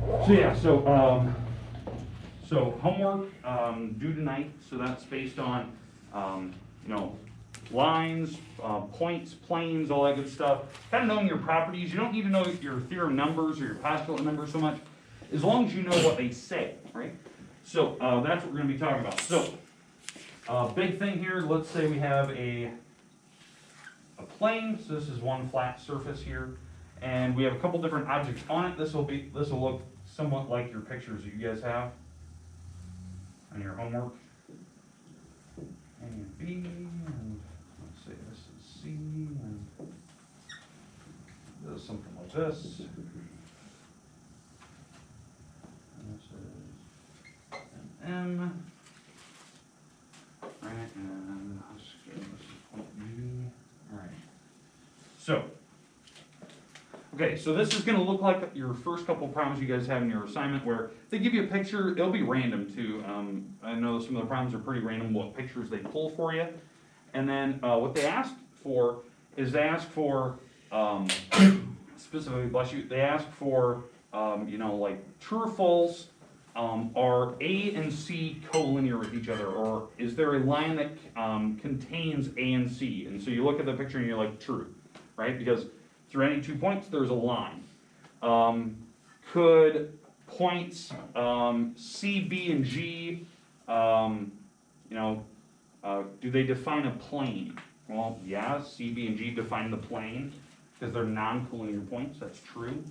So yeah, so homework due tonight. So that's based on you know, lines, points, planes, all that good stuff. Kind of knowing your properties. You don't need to know your theorem numbers or your postulate numbers so much, as long as you know what they say, right? So that's what we're going to be talking about. So big thing here. Let's say we have a plane. So this is one flat surface here, and we have a couple different objects on it. This will look somewhat like your pictures that you guys have on your homework. A and B, and let's say this is C, and this is something like this. And this is an M, right, and let's go, this is point B, all right. So, okay, so this is going to look like your first couple problems you guys have in your assignment where they give you a picture. It'll be random too. I know some of the problems are pretty random what pictures they pull for you. And then what they ask for is they ask for, specifically, bless you, they ask for, you know, like true or false, are A and C collinear with each other, or is there a line that contains A and C? And so you look at the picture and you're like, true, right? Because through any 2 points, there's a line. Could points C, B, and G, you know, do they define a plane? Well, yeah, C, B, and G define the plane because they're non-collinear points. That's true.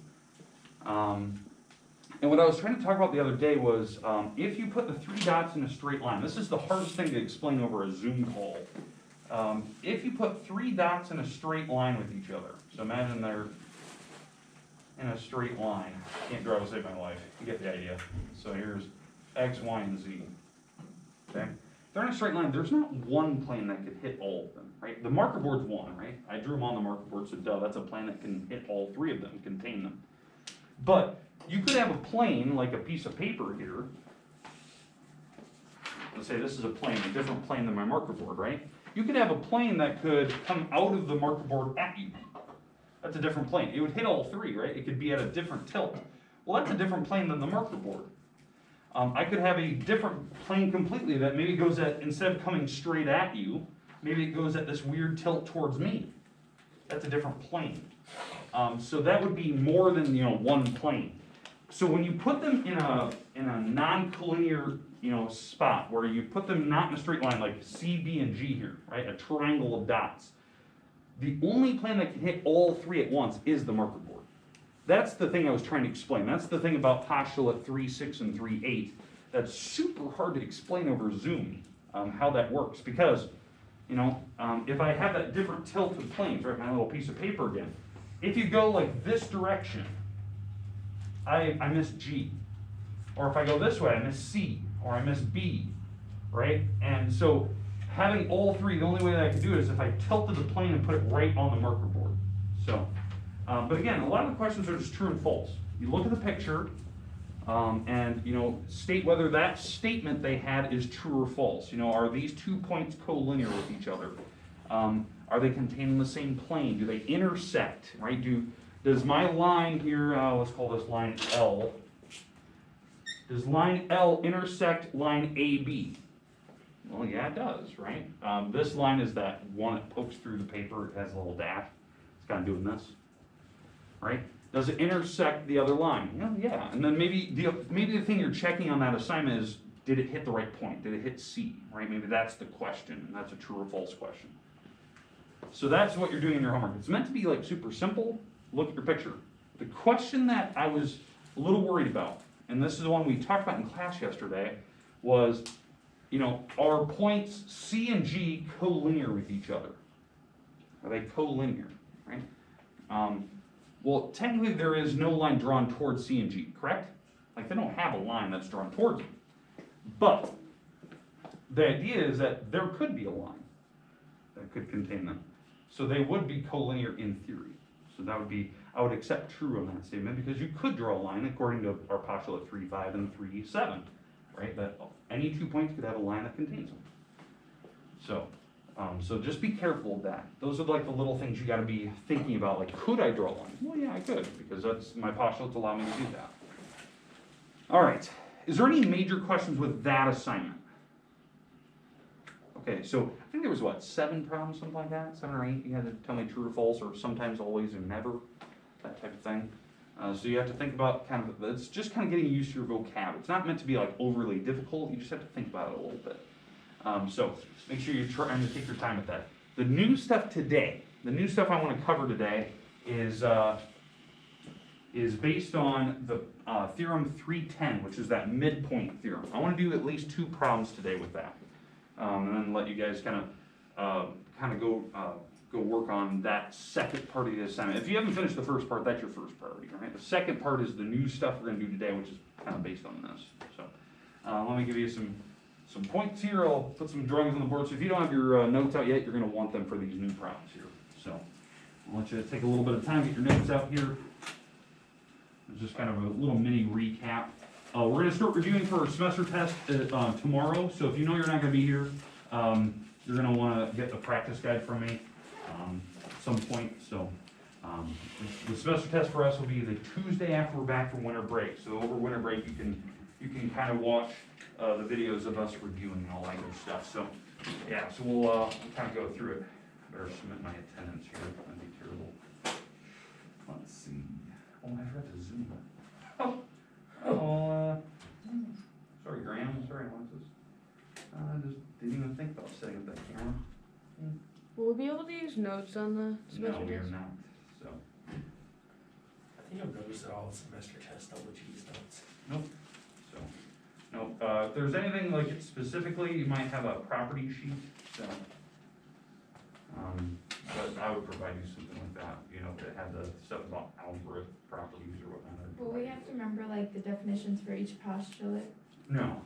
And what I was trying to talk about the other day was if you put the 3 dots in a straight line, this is the hardest thing to explain over a Zoom call. If you put 3 dots in a straight line with each other, so imagine they're in a straight line. Can't draw to save my life. You get the idea. So here's X, Y, and Z. Okay? If they're in a straight line, there's not one plane that could hit all of them, right? The marker board's one, right? I drew them on the marker board, so duh, that's a plane that can hit all 3 of them, contain them. But you could have a plane, like a piece of paper here. Let's say this is a plane, a different plane than my marker board, right? You could have a plane that could come out of the marker board at you. That's a different plane. It would hit all 3, right? It could be at a different tilt. Well, that's a different plane than the marker board. I could have a different plane completely that maybe goes at, instead of coming straight at you, maybe it goes at this weird tilt towards me. That's a different plane. So that would be more than, you know, one plane. So when you put them in a non-collinear, you know, spot where you put them not in a straight line like C, B, and G here, right? A triangle of dots. The only plane that can hit all 3 at once is the marker board. That's the thing I was trying to explain. That's the thing about postulate 3.6 and 3.8. That's super hard to explain over Zoom, how that works. Because, you know, if I have that different tilt of planes, right, my little piece of paper again, if you go like this direction, I miss G. Or if I go this way, I miss C. Or I miss B, right? And so having all 3, the only way that I can do it is if I tilted the plane and put it right on the marker board. So, but again, a lot of the questions are just true and false. You look at the picture and, you know, state whether that statement they had is true or false. You know, are these 2 points collinear with each other? Are they contained in the same plane? Do they intersect, right? Does my line here, let's call this line L, does line L intersect line AB? Well, yeah, it does, right? This line is that one that pokes through the paper. It has a little dash. It's kind of doing this, right? Does it intersect the other line? Well, yeah. And then maybe the thing you're checking on that assignment is, did it hit the right point? Did it hit C, right? Maybe that's the question, and that's a true or false question. So that's what you're doing in your homework. It's meant to be like super simple. Look at your picture. The question that I was a little worried about, and this is the one we talked about in class yesterday, was, you know, are points C and G collinear with each other? Are they collinear, right? Well, technically there is no line drawn towards C and G, correct? Like they don't have a line that's drawn towards them. But the idea is that there could be a line that could contain them. So they would be collinear in theory. So that would be, I would accept true on that statement because you could draw a line according to our postulate 3.5 and 3.7, right? That any 2 points could have a line that contains them. So, so just be careful of that. Those are like the little things you got to be thinking about. Like, could I draw a line? Well, yeah, I could because that's my postulates allow me to do that. All right, is there any major questions with that assignment? Okay, so I think there was what, 7 problems, something like that, 7 or 8, you had to tell me true or false, or sometimes, always, or never, that type of thing. So you have to think about kind of, it's just kind of getting used to your vocab. It's not meant to be like overly difficult, you just have to think about it a little bit. So make sure you're trying to take your time with that. The new stuff today, the new stuff I want to cover today is based on the theorem 310, which is that midpoint theorem. I want to do at least 2 problems today with that, and then let you guys kind of go work on that second part of the assignment. If you haven't finished the first part, that's your first priority, right? The second part is the new stuff we're going to do today, which is kind of based on this. So let me give you some points here. I'll put some drawings on the board. So if you don't have your notes out yet, you're going to want them for these new problems here. So I'll let you take a little bit of time, get your notes out here. It's just kind of a little mini recap. We're going to start reviewing for our semester test tomorrow. So if you know you're not going to be here, you're going to want to get the practice guide from me at some point. So the semester test for us will be the Tuesday after we're back from winter break. So over winter break, you can kind of watch the videos of us reviewing and all that good stuff. So yeah, so we'll kind of go through it. Better submit my attendance here. That'd be terrible. Let's see. Oh, I forgot to zoom. Sorry, Graham. Sorry, Alexis. I just didn't even think about setting up that camera. Will we be able to use notes on the semester No, we are test? not. So, I think I'll notice it all semester test, all the cheese notes. nope. So, nope. If there's anything like it specifically, you might have a property sheet. So, but I would provide you something like that, you know, that had the stuff about algebra properties or whatnot. Well, we have to remember like the definitions for each postulate. No.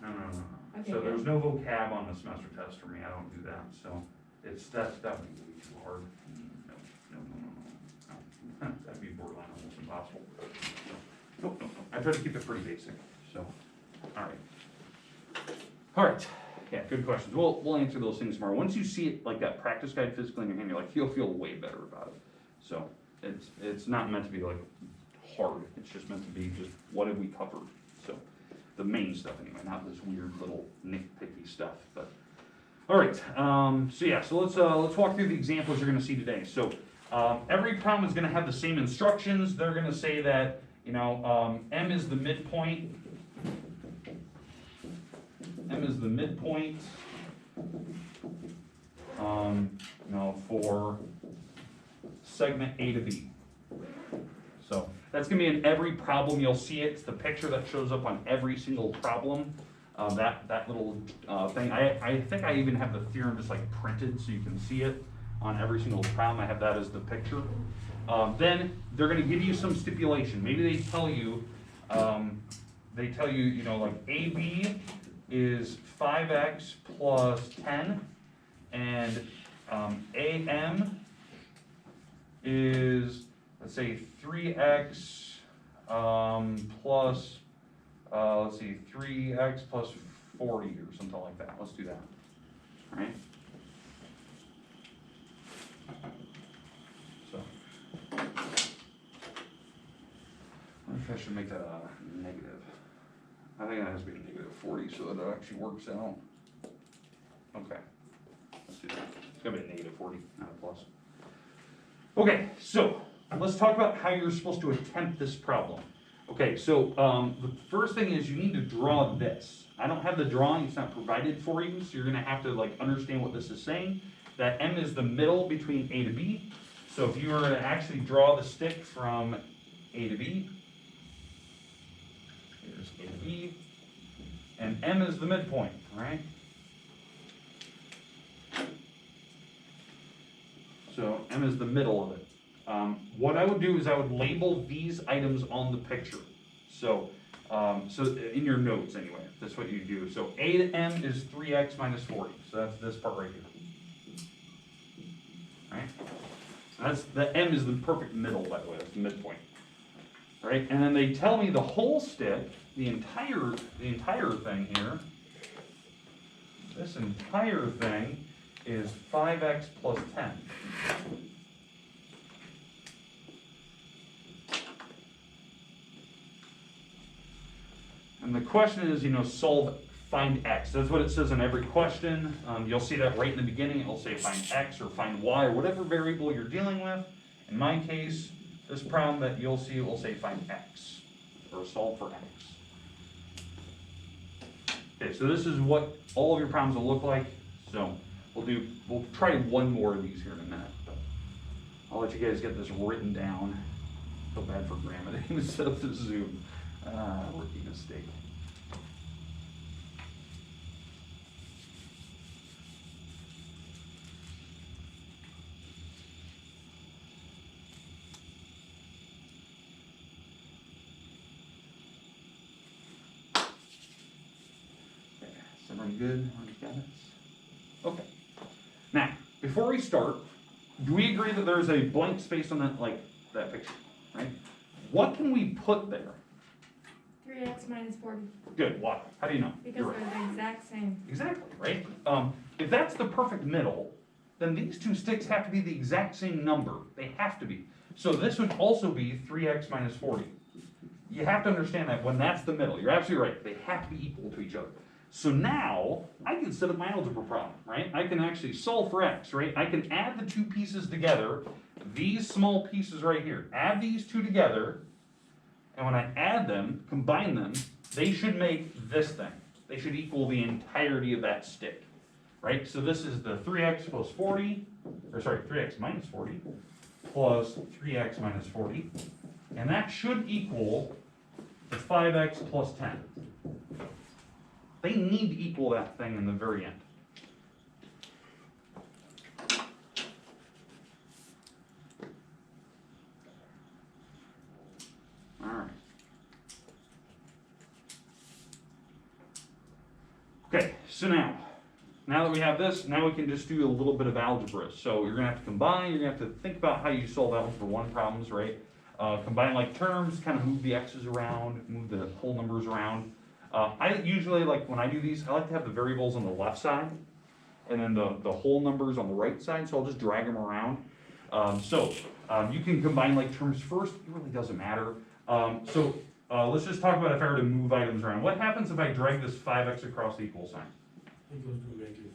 Okay, So good. there's no vocab on the semester test for me. I don't do that. So that would be way too hard. No. That'd be borderline almost impossible. So, nope. I try to keep it pretty basic. So, all right. Yeah, good questions. We'll answer those things tomorrow. Once you see it like that practice guide physically in your hand, you'll feel way better about it. So it's not meant to be like hard. It's just meant to be just what have we covered. So the main stuff anyway, not this weird little nitpicky stuff. But all right. So let's walk through the examples you're going to see today. So every problem is going to have the same instructions. They're going to say that M is the midpoint. M is the midpoint, for segment A to B. So that's going to be in every problem. You'll see it. It's the picture that shows up on every single problem. That little thing. I think I even have the theorem just like printed so you can see it on every single problem. I have that as the picture. Then they're going to give you some stipulation. Maybe they tell you, like AB is 5x plus 10, and AM is, let's say, 3x plus, 3x plus 40 or something like that. Let's do that. All right? So, I wonder if I should make that a negative. I think it has to be a negative 40 so that it actually works out. Okay, let's do that. It's gonna be a negative 40, not a plus. Okay, so let's talk about how you're supposed to attempt this problem. Okay, so the first thing is you need to draw this. I don't have the drawing, it's not provided for you, so you're gonna have to like understand what this is saying. That M is the middle between A to B. So if you were to actually draw the stick from A to B, here's A to B, and M is the midpoint, right? So M is the middle of it. What I would do is I would label these items on the picture. So in your notes anyway, that's what you do. So A to M is 3x minus 40. So that's this part right here. Right? The M is the perfect middle, by the way. That's the midpoint. Right? And then they tell me the whole stick, the entire thing here, this entire thing is 5x plus 10. And the question is, solve, find x. That's what it says in every question. You'll see that right in the beginning. It'll say find x or find y or whatever variable you're dealing with. In my case, this problem that you'll see will say find x or solve for x. Okay, so this is what all of your problems will look like. So we'll try one more of these here in a minute. But I'll let you guys get this written down. Feel bad for Graham. I didn't set up the Zoom. Rookie mistake. Everyone good? Everyone's got it? Okay. Now, before we start, do we agree that there's a blank space on that picture, right? What can we put there? 3x minus 40. Good. Why? How do you know? Because You're they're right. the exact same. Exactly, right? If that's the perfect middle, then these two sticks have to be the exact same number. They have to be. So this would also be 3x minus 40. You have to understand that when that's the middle, you're absolutely right. They have to be equal to each other. So now, I can set up my algebra problem, right? I can actually solve for x, right? I can add the two pieces together, these small pieces right here. Add these two together, and when I add them, combine them, they should make this thing. They should equal the entirety of that stick, right? So this is the 3x plus 40, or sorry, 3x minus 40, plus 3x minus 40, and that should equal the 5x plus 10. They need to equal that thing in the very end. All right. Okay, so now that we have this, now we can just do a little bit of algebra. So you're gonna have to combine, you're gonna have to think about how you solve algebra 1 problems, right? Combine like terms, kind of move the x's around, move the whole numbers around. I usually, when I do these, I like to have the variables on the left side, and then the whole numbers on the right side, so I'll just drag them around. You can combine like terms first, it really doesn't matter. Let's just talk about if I were to move items around. What happens if I drag this 5x across the equal sign? It goes to a negative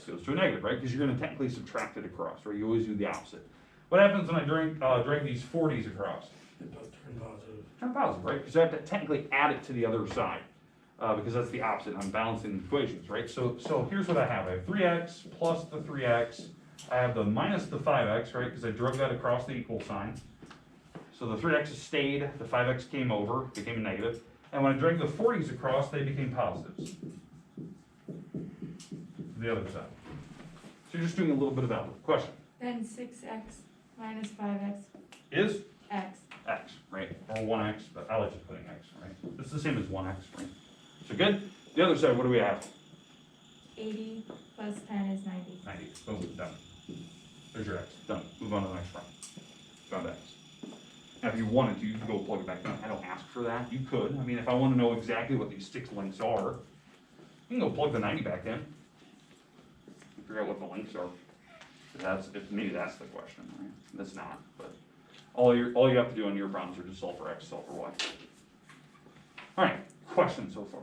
Goes to a negative, right? Because you're going to technically subtract it across, right? You always do the opposite. What happens when I drag these 40s across? It does turn positive. Turn positive, right? Because I have to technically add it to the other side. Because that's the opposite. I'm balancing the equations, right? So here's what I have. I have 3x plus the 3x. I have the minus the 5x, right? Because I drug that across the equal sign. So the 3x's stayed, the 5x came over, became a negative. And when I drag the 40s across, they became positives. The other side. So you're just doing a little bit of algebra. Question? Then 6x minus 5x Is x. x, right? Or 1x, but I like just putting x, right? It's the same as 1x, right? So good? The other side, what do we have? 80 plus 10 is 90. 90. Boom, done. There's your x. Done. Move on to the next problem. Found x. Now, if you wanted to, you could go plug it back in. I don't ask for that. You could. I mean, if I want to know exactly what these sticks lengths are, you can go plug the 90 back in. Figure out what the lengths are. Maybe that's the question, right? That's not. But all you have to do on your problems are just solve for x, solve for y. All right. Questions so far?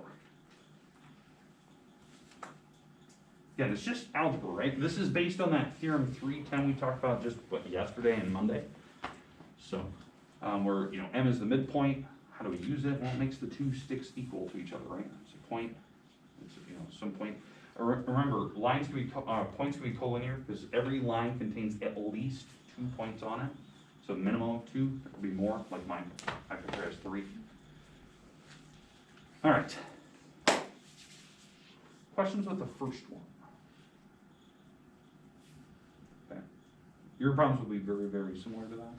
Again, it's just algebra, right? This is based on that theorem 310 we talked about just yesterday and Monday. So, where m is the midpoint. How do we use it? Well, it makes the two sticks equal to each other, right? It's a point. It's some point. Remember, lines can be points can be collinear because every line contains at least 2 points on it. So minimum of 2. There could be more, like mine. I picture has 3. All right. Questions with the first one? Okay. Your problems will be very, very similar to that.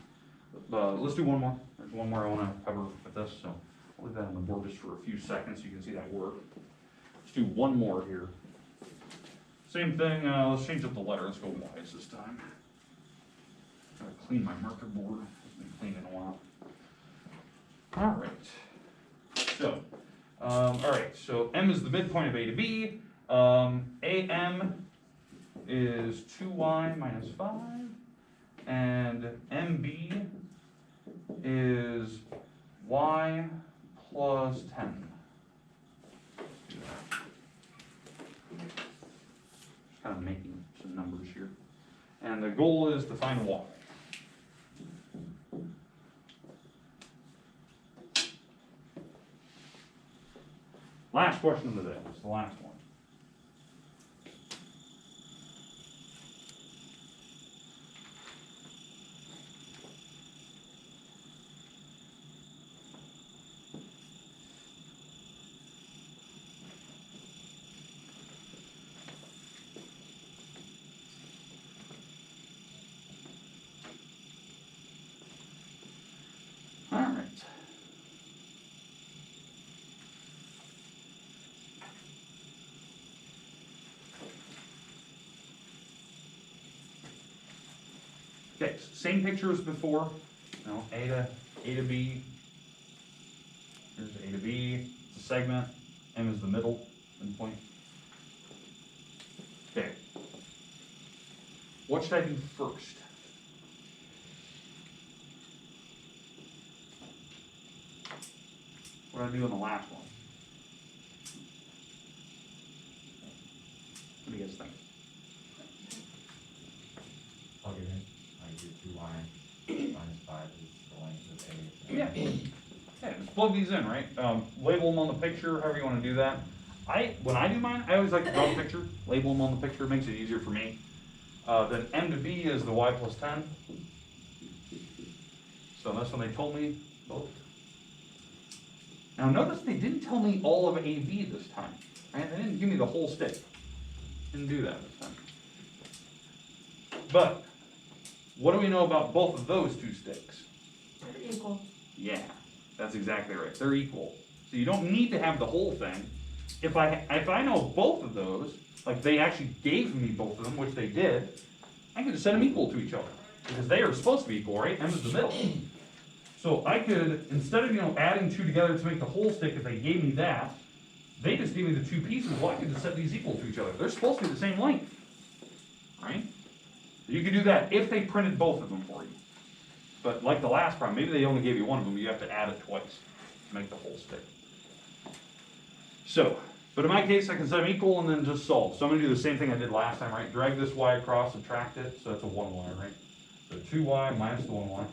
Let's do one more. There's one more I want to cover with this, so I'll leave that on the board just for a few seconds so you can see that work. Let's do one more here. Same thing, let's change up the letter. Let's go Y's this time. Gotta clean my marker board. It's been cleaned in a while. All right. So, alright, so M is the midpoint of A to B. AM is 2y minus 5. And MB is y plus 10. kind of making some numbers here. And the goal is to find y. Last question of the day, it's the last one. All right. Okay, same picture as before. No, A to B. Here's A to B. It's a segment. M is the middle endpoint. Okay. What should I do first? What did I do in the last one? What do you guys think? Plug it in, like do 2y minus 5 is the length of A. Yeah. Yeah, just plug these in, right? Label them on the picture, however you want to do that. When I do mine, I always like to draw the picture, label them on the picture, makes it easier for me. Then M to B is the y plus 10. So that's when they told me both. Now notice they didn't tell me all of AB this time, right? They didn't give me the whole stick. Didn't do that this time. But, what do we know about both of those two sticks? They're equal. Yeah, that's exactly right. They're equal. So you don't need to have the whole thing. If I know both of those, like they actually gave me both of them, which they did, I could just set them equal to each other. Because they are supposed to be equal, right? M is the middle. So I could, instead of, adding two together to make the whole stick, if they gave me that, they just gave me the two pieces, well, I could just set these equal to each other. They're supposed to be the same length, right? You could do that if they printed both of them for you. But like the last problem, maybe they only gave you one of them, you have to add it twice to make the whole stick. So, but in my case, I can set them equal and then just solve. So I'm gonna do the same thing I did last time, right? Drag this y across, subtract it, so that's a 1y, right? So 2y minus the 1y.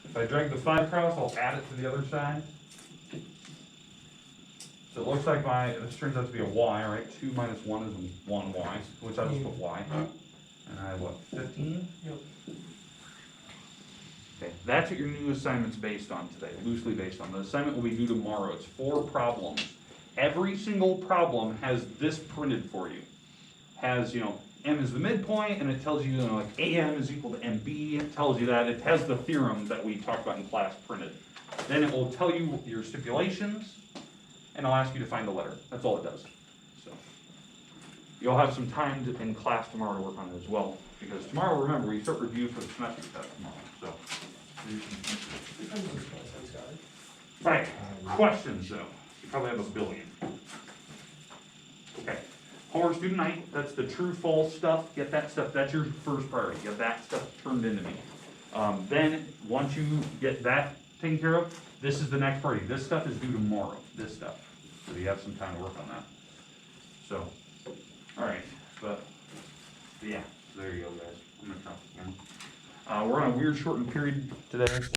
If I drag the 5 across, I'll add it to the other side. So it looks like this turns out to be a y, right? 2 minus 1 is 1y, which I just put y. And I have what, 15? Yep. Okay, that's what your new assignment's based on today, loosely based on. The assignment will be due tomorrow. It's 4 problems. Every single problem has this printed for you. Has, M is the midpoint, and it tells you, like AM is equal to MB. It tells you that. It has the theorem that we talked about in class printed. Then it will tell you your stipulations, and I'll ask you to find a letter. That's all it does. So you'll have some time in class tomorrow to work on it as well, because tomorrow, remember, we start review for the semester test tomorrow. So. All right, questions though. You probably have a billion. Okay, homework student night, that's the true false stuff. Get that stuff, that's your first priority. Get that stuff turned into me. Then, once you get that taken care of, this is the next priority. This stuff is due tomorrow, this stuff. So you have some time to work on that. So, all right, but yeah, there you go guys. I'm gonna count the camera. We're on a weird shortened period today.